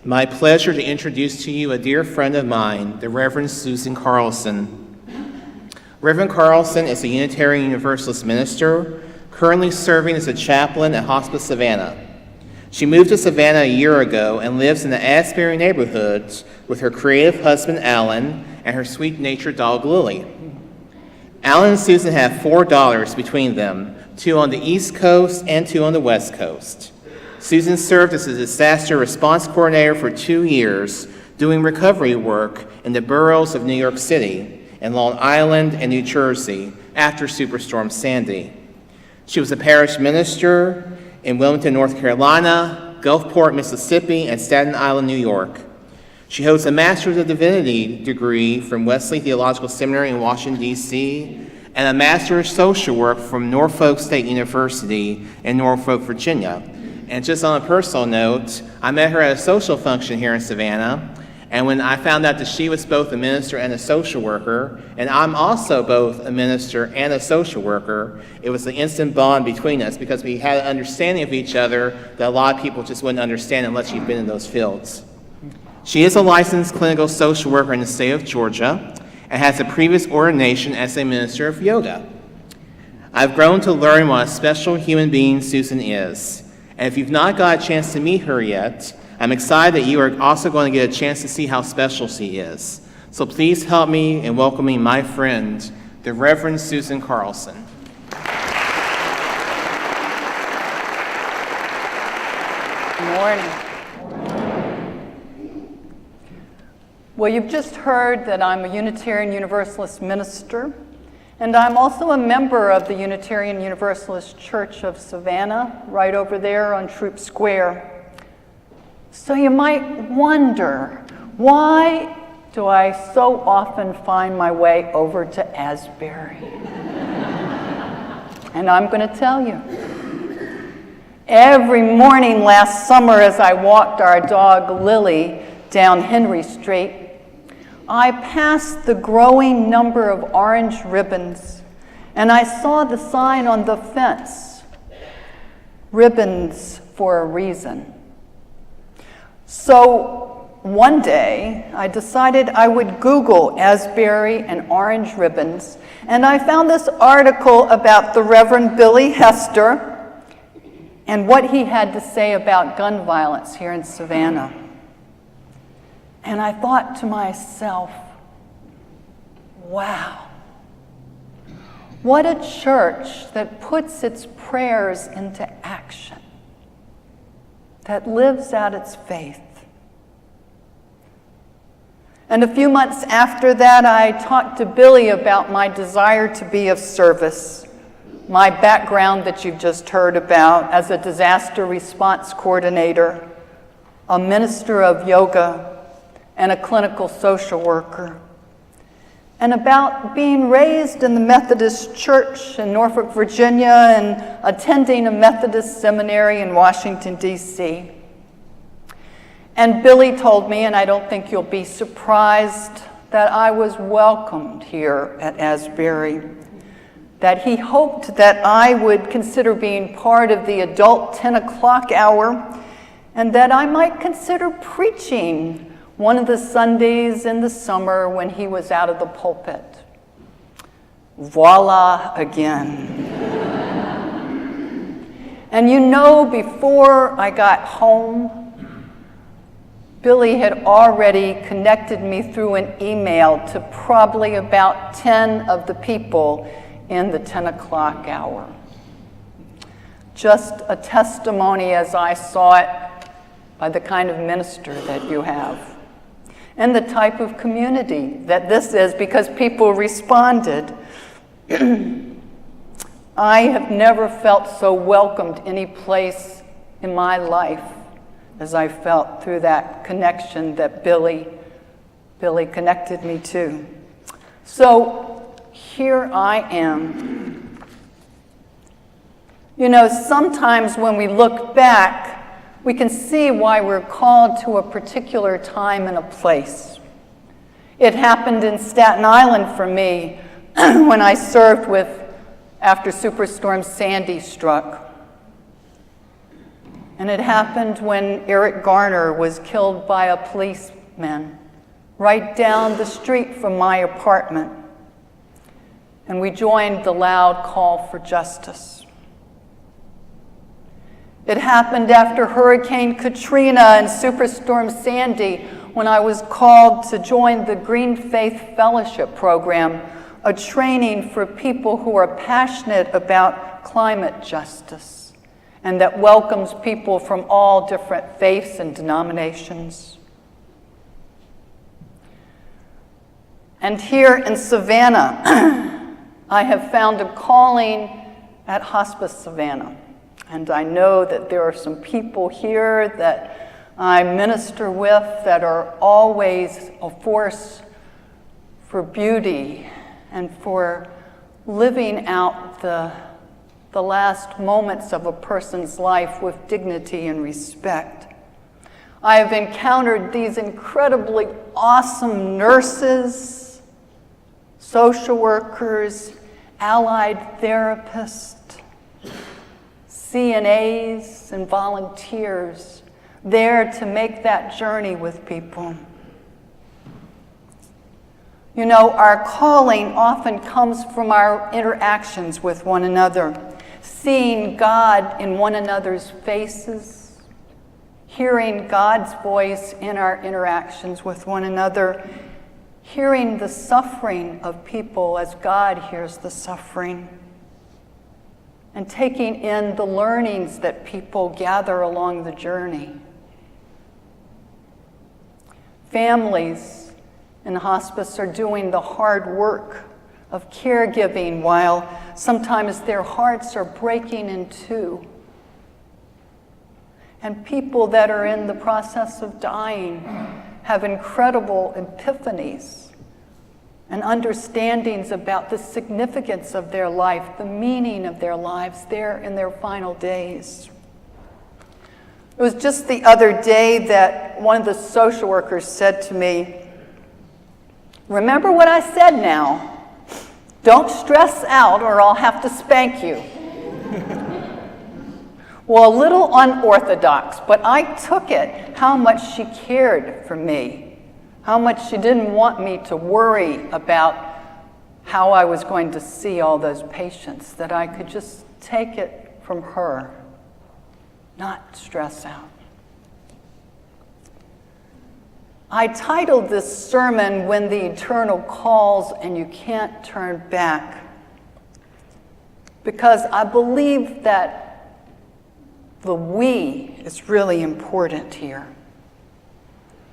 My pleasure to introduce to you a dear friend of mine, the Reverend Susan Karlson. Reverend Karlson is a Unitarian Universalist minister, currently serving as a chaplain at Hospice Savannah. She moved to Savannah a year ago and lives in the Asbury neighborhood with her creative husband, Alan, and her sweet-natured dog, Lily. Alan and Susan have 4 daughters between them, 2 on the East Coast and 2 on the West Coast. Susan served as a disaster response coordinator for 2 years, doing recovery work in the boroughs of New York City and Long Island and New Jersey after Superstorm Sandy. She was a parish minister in Wilmington, North Carolina, Gulfport, Mississippi, and Staten Island, New York. She holds a Master's of Divinity degree from Wesley Theological Seminary in Washington, D.C., and a Master of Social Work from Norfolk State University in Norfolk, Virginia. And just on a personal note, I met her at a social function here in Savannah, and when I found out that she was both a minister and a social worker, and I'm also both a minister and a social worker, it was an instant bond between us because we had an understanding of each other that a lot of people just wouldn't understand unless you've been in those fields. She is a licensed clinical social worker in the state of Georgia and has a previous ordination as a minister of yoga. I've grown to learn what a special human being Susan is. And if you've not got a chance to meet her yet, I'm excited that you are also going to get a chance to see how special she is. So please help me in welcoming my friend, the Reverend Susan Karlson. Good morning. Well, you've just heard that I'm a Unitarian Universalist minister, and I'm also a member of the Unitarian Universalist Church of Savannah, right over there on Troop Square. So you might wonder, why do I so often find my way over to Asbury? And I'm going to tell you. Every morning last summer as I walked our dog Lily down Henry Street, I passed the growing number of orange ribbons, and I saw the sign on the fence, "Ribbons for a Reason." So one day, I decided I would Google Asbury and orange ribbons, and I found this article about the Reverend Billy Hester and what he had to say about gun violence here in Savannah. And I thought to myself, wow, what a church that puts its prayers into action, that lives out its faith. And a few months after that, I talked to Billy about my desire to be of service, my background that you've just heard about as a disaster response coordinator, a minister of yoga, and a clinical social worker, and about being raised in the Methodist Church in Norfolk, Virginia, and attending a Methodist seminary in Washington, D.C. And Billy told me, and I don't think you'll be surprised, that I was welcomed here at Asbury, that he hoped that I would consider being part of the adult 10 o'clock hour, and that I might consider preaching one of the Sundays in the summer when he was out of the pulpit. Voila again. And you know, before I got home, Billy had already connected me through an email to probably about 10 of the people in the 10 o'clock hour. Just a testimony as I saw it by the kind of minister that you have. And the type of community that this is, because people responded. I have never felt so welcomed any place in my life as I felt through that connection that Billy connected me to. So here I am. You know, sometimes when we look back, we can see why we're called to a particular time and a place. It happened in Staten Island for me when I served after Superstorm Sandy struck. And it happened when Eric Garner was killed by a policeman right down the street from my apartment. And we joined the loud call for justice. It happened after Hurricane Katrina and Superstorm Sandy, when I was called to join the Green Faith Fellowship Program, a training for people who are passionate about climate justice and that welcomes people from all different faiths and denominations. And here in Savannah, I have found a calling at Hospice Savannah. And I know that there are some people here that I minister with that are always a force for beauty and for living out the last moments of a person's life with dignity and respect. I have encountered these incredibly awesome nurses, social workers, allied therapists, CNAs, and volunteers there to make that journey with people. You know, our calling often comes from our interactions with one another, seeing God in one another's faces, hearing God's voice in our interactions with one another, hearing the suffering of people as God hears the suffering, and taking in the learnings that people gather along the journey. Families in hospice are doing the hard work of caregiving while sometimes their hearts are breaking in two. And people that are in the process of dying have incredible epiphanies and understandings about the significance of their life, the meaning of their lives there in their final days. It was just the other day that one of the social workers said to me, "Remember what I said now. Don't stress out or I'll have to spank you." Well, a little unorthodox, but I took it how much she cared for me, how much she didn't want me to worry about how I was going to see all those patients, that I could just take it from her, not stress out. I titled this sermon, "When the Eternal Calls and You Can't Turn Back," because I believe that the we is really important here.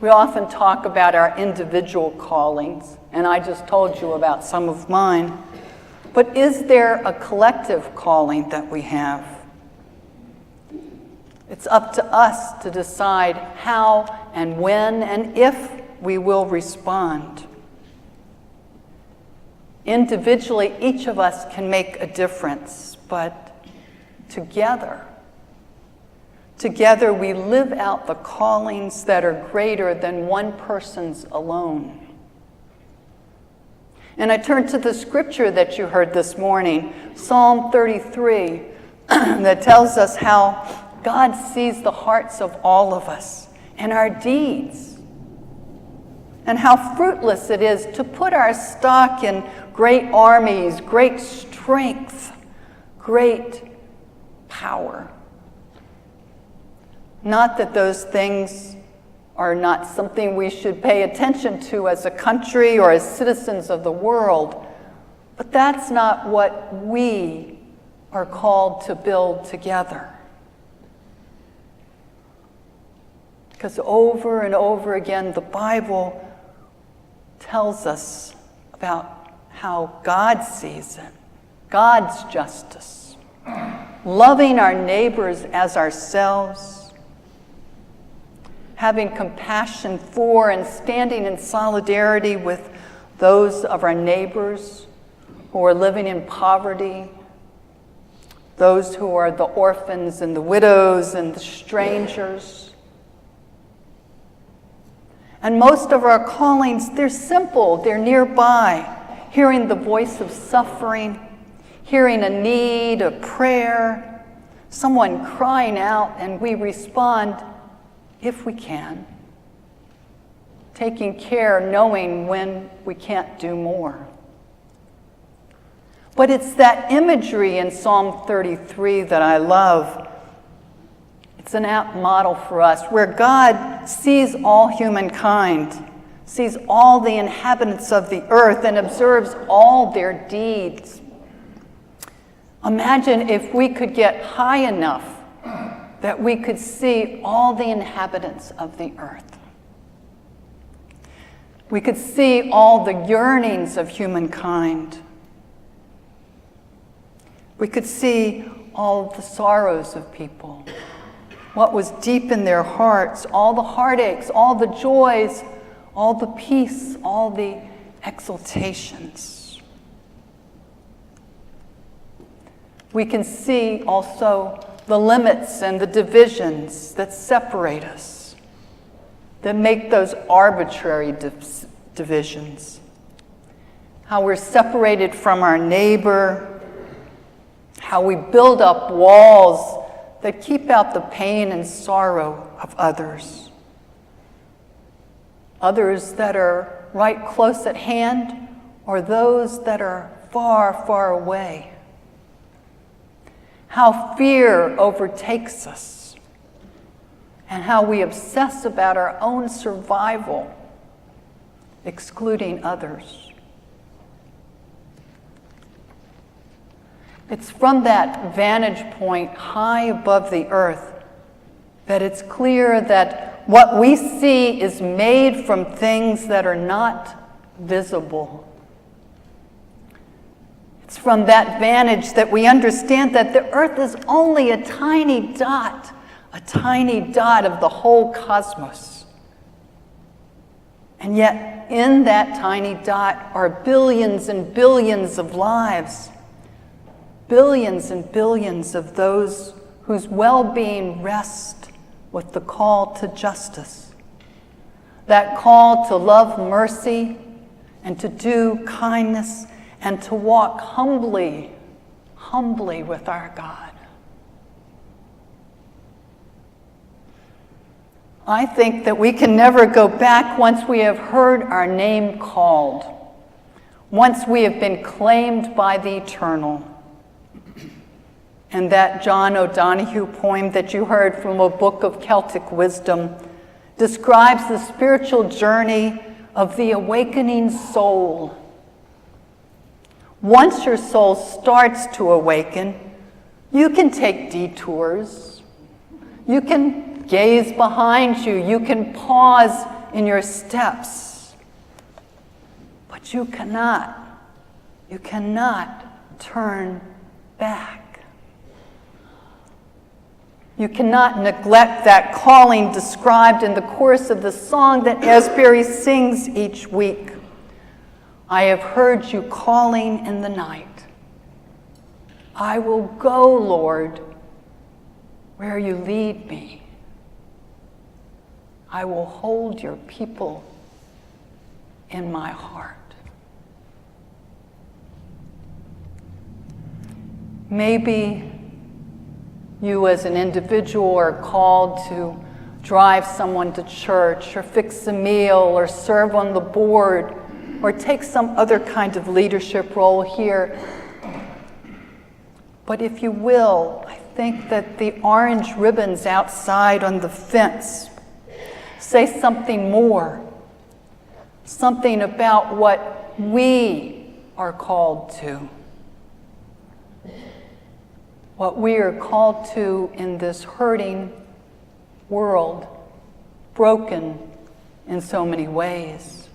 We often talk about our individual callings, and I just told you about some of mine, but is there a collective calling that we have? It's up to us to decide how and when and if we will respond. Individually, each of us can make a difference, but together we live out the callings that are greater than one person's alone. And I turn to the scripture that you heard this morning, Psalm 33, that tells us how God sees the hearts of all of us and our deeds, and how fruitless it is to put our stock in great armies, great strength, great power. Not that those things are not something we should pay attention to as a country or as citizens of the world, but that's not what we are called to build together. Because over and over again, the Bible tells us about how God sees it, God's justice, loving our neighbors as ourselves, having compassion for and standing in solidarity with those of our neighbors who are living in poverty, those who are the orphans and the widows and the strangers. And most of our callings, they're simple, they're nearby. Hearing the voice of suffering, hearing a need, a prayer, someone crying out, and we respond if we can, taking care, knowing when we can't do more. But it's that imagery in Psalm 33 that I love. It's an apt model for us, where God sees all humankind, sees all the inhabitants of the earth, and observes all their deeds. Imagine if we could get high enough that we could see all the inhabitants of the earth. We could see all the yearnings of humankind. We could see all the sorrows of people, what was deep in their hearts, all the heartaches, all the joys, all the peace, all the exultations. We can see also the limits and the divisions that separate us, that make those arbitrary divisions. How we're separated from our neighbor, how we build up walls that keep out the pain and sorrow of others. Others that are right close at hand, or those that are far, far away. How fear overtakes us, and how we obsess about our own survival, excluding others. It's from that vantage point high above the earth that it's clear that what we see is made from things that are not visible. It's from that vantage that we understand that the earth is only a tiny dot of the whole cosmos. And yet, in that tiny dot are billions and billions of lives. Billions and billions of those whose well-being rest with the call to justice, that call to love mercy and to do kindness and to walk humbly with our God. I think that we can never go back once we have heard our name called, once we have been claimed by the eternal. And that John O'Donohue poem that you heard from a book of Celtic wisdom describes the spiritual journey of the awakening soul. Once your soul starts to awaken, you can take detours. You can gaze behind you. You can pause in your steps. But you cannot turn back. You cannot neglect that calling described in the chorus of the song that Asbury sings each week. I have heard you calling in the night. I will go, Lord, where you lead me. I will hold your people in my heart. Maybe you as an individual are called to drive someone to church or fix a meal or serve on the board or take some other kind of leadership role here. But if you will, I think that the orange ribbons outside on the fence say something more, something about what we are called to. What we are called to in this hurting world, broken in so many ways.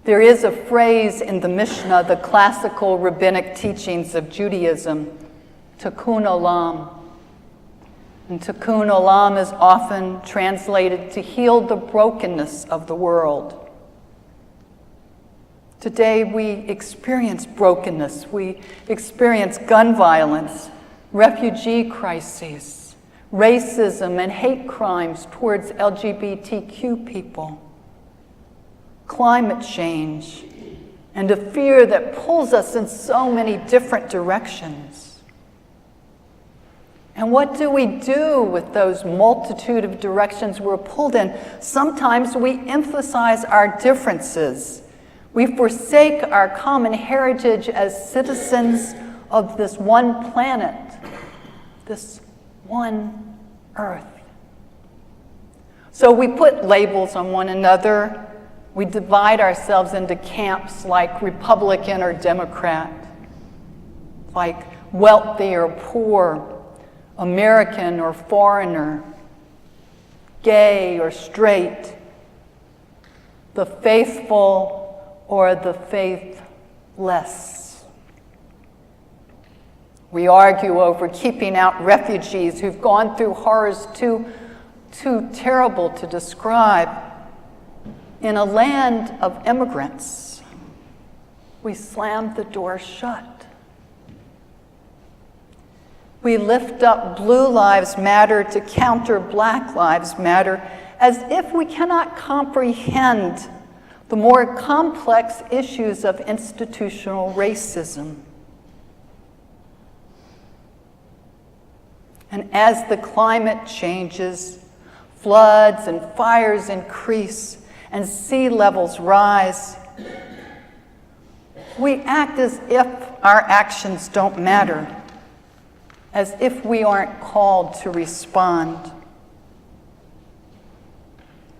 There is a phrase in the Mishnah, the classical rabbinic teachings of Judaism, tikkun olam. And tikkun olam is often translated to heal the brokenness of the world. Today we experience brokenness, we experience gun violence, refugee crises, racism and hate crimes towards LGBTQ people, climate change, and a fear that pulls us in so many different directions. And what do we do with those multitude of directions we're pulled in? Sometimes we emphasize our differences. We forsake our common heritage as citizens of this one planet, this one earth. So we put labels on one another. We divide ourselves into camps like Republican or Democrat, like wealthy or poor, American or foreigner, gay or straight, the faithful or the faithless. We argue over keeping out refugees who've gone through horrors too terrible to describe. In a land of immigrants, we slam the door shut. We lift up Blue Lives Matter to counter Black Lives Matter as if we cannot comprehend the more complex issues of institutional racism. And as the climate changes, floods and fires increase and sea levels rise, we act as if our actions don't matter, as if we aren't called to respond.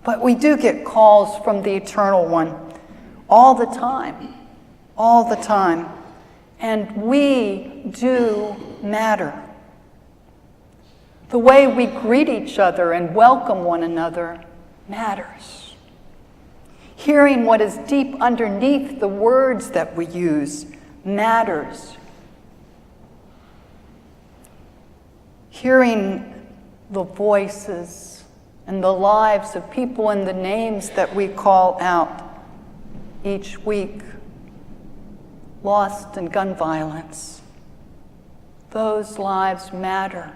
But we do get calls from the Eternal One all the time, and we do matter. The way we greet each other and welcome one another matters. Hearing what is deep underneath the words that we use matters. Hearing the voices and the lives of people and the names that we call out each week, lost in gun violence, those lives matter.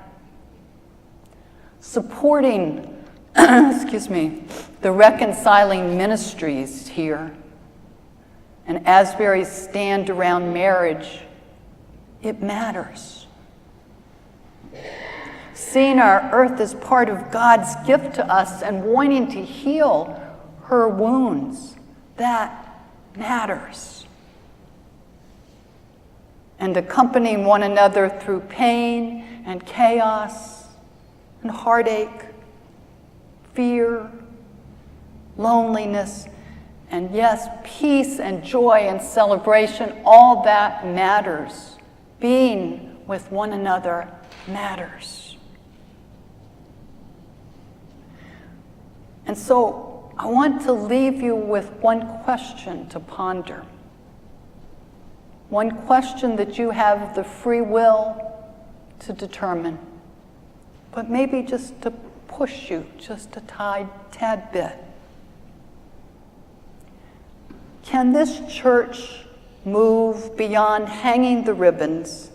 Supporting, the reconciling ministries here and Asbury's stand around marriage, it matters. Seeing our earth as part of God's gift to us and wanting to heal her wounds, that matters. And accompanying one another through pain and chaos and heartache, fear, loneliness, and yes, peace and joy and celebration, all that matters. Being with one another matters. And so I want to leave you with one question to ponder. One question that you have the free will to determine, but maybe just to push you just a tad bit. Can this church move beyond hanging the ribbons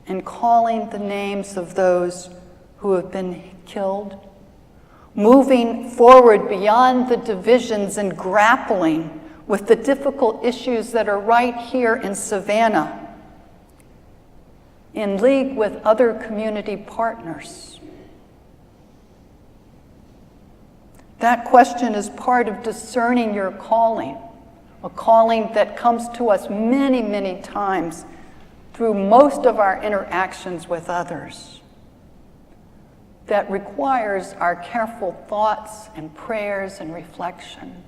and calling the names of those who have been killed? Moving forward beyond the divisions and grappling with the difficult issues that are right here in Savannah, in league with other community partners? That question is part of discerning your calling, a calling that comes to us many, many times through most of our interactions with others, that requires our careful thoughts and prayers and reflection.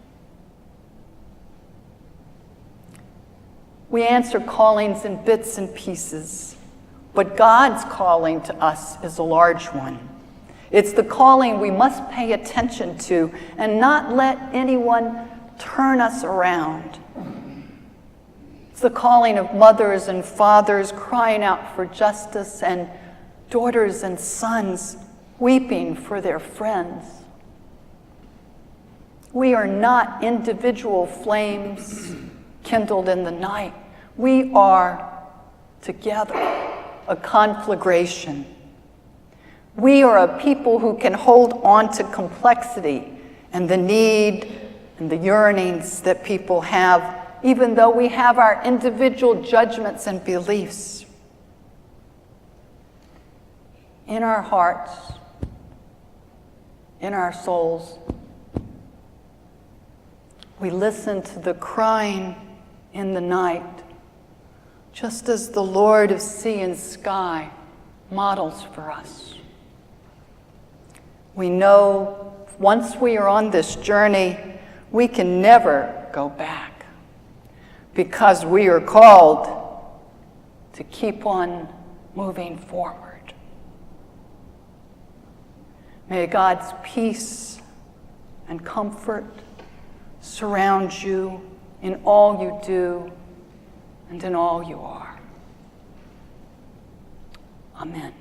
We answer callings in bits and pieces, but God's calling to us is a large one. It's the calling we must pay attention to and not let anyone turn us around. It's the calling of mothers and fathers crying out for justice and daughters and sons weeping for their friends. We are not individual flames kindled in the night. We are together, a conflagration. We are a people who can hold on to complexity and the need and the yearnings that people have, even though we have our individual judgments and beliefs. In our hearts, in our souls, we listen to the crying in the night, just as the Lord of sea and sky models for us. We know once we are on this journey, we can never go back, because we are called to keep on moving forward. May God's peace and comfort surround you in all you do and in all you are. Amen.